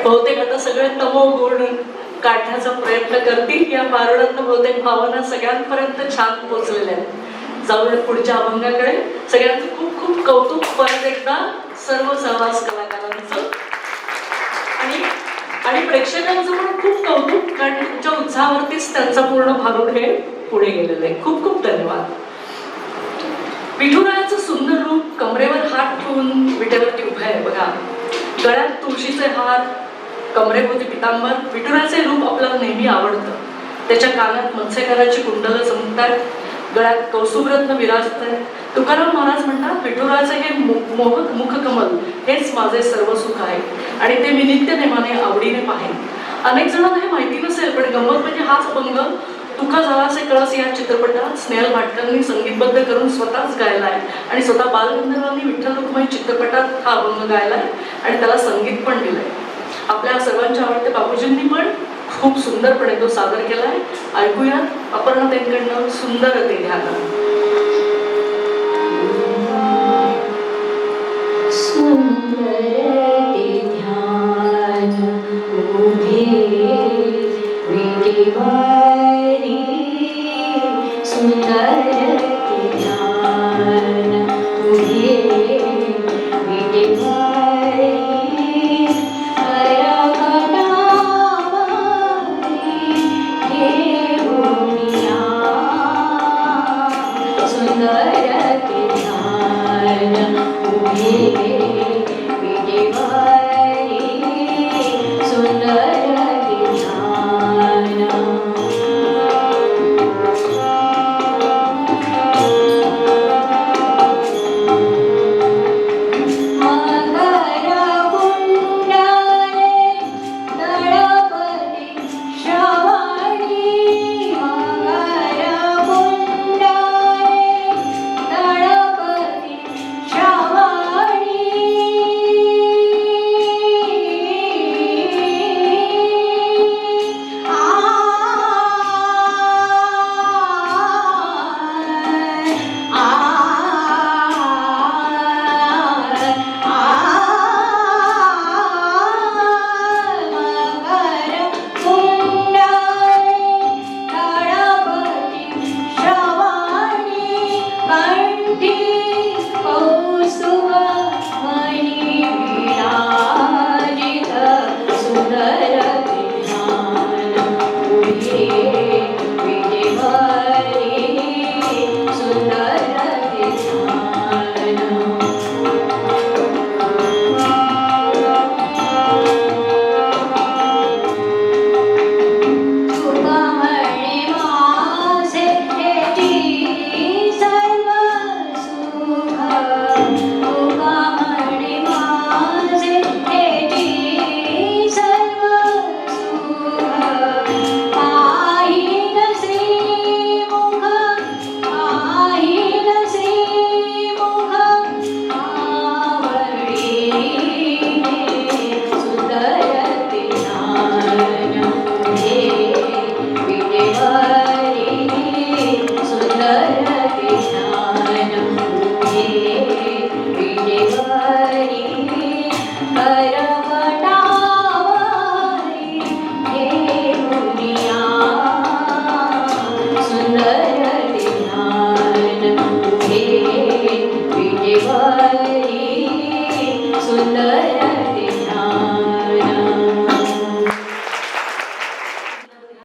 बहुतेक आता सगळे तमोगुण काढण्याचा प्रयत्न करतील. या पारुणातनं बहुतेक भावना सगळ्यांपर्यंत छान पोहोचलेल्या आहेत. जाऊया पुढच्या अभंगाकडे. सगळ्यांचं खूप खूप कौतुक परत एकदा सर्व सहवास कलाकारांचं आणि प्रेक्षकांचं पण खूप कौतुक, कारण तुमच्या उत्साहावरतीच त्यांचा पूर्ण भारूड हे पुढे गेलेलं आहे. खूप खूप धन्यवाद. विठुरायाचं सुंदर रूप कमरेवर हात ठेवून विटेवरती उभं आहे बघा. गळ्यात तुळशीचे हार, कमरेभोवती पितांबर. विठुरायाचे रूप आपल्याला नेहमी आवडतं. त्याच्या कानात मत्स्यकाराची कुंडलं चमकतात, गळ्यात कौसुभरत्न विराजतंय. तुकाराम महाराज म्हणतात, विठुरायाचे हे मोहक मुखकमल हेच माझे सर्व सुख आहे आणि ते मी नित्यनेमाने आवडीने पाहेन. अनेक जणांना हे माहिती नसेल, पण गंमत म्हणजे हाच अभंग तुका जरासे कळस या चित्रपटात स्नेहल भाटकरांनी संगीतबद्ध करून स्वतःच गायला आहे आणि स्वतः बालगंधर्वांनी विठ्ठल रुक्माई चित्रपटात हा अभंग गायला आहे आणि त्याला संगीत पण दिलंय. आपल्या सर्वांच्या आवडते बाबूजींनी पण खूप सुंदरपणे तो सादर केलाय. ऐकूयात अपर्णाताईंकडनं सुंदर ते ध्यान. सुंदर ते ध्यान उभे विठेवा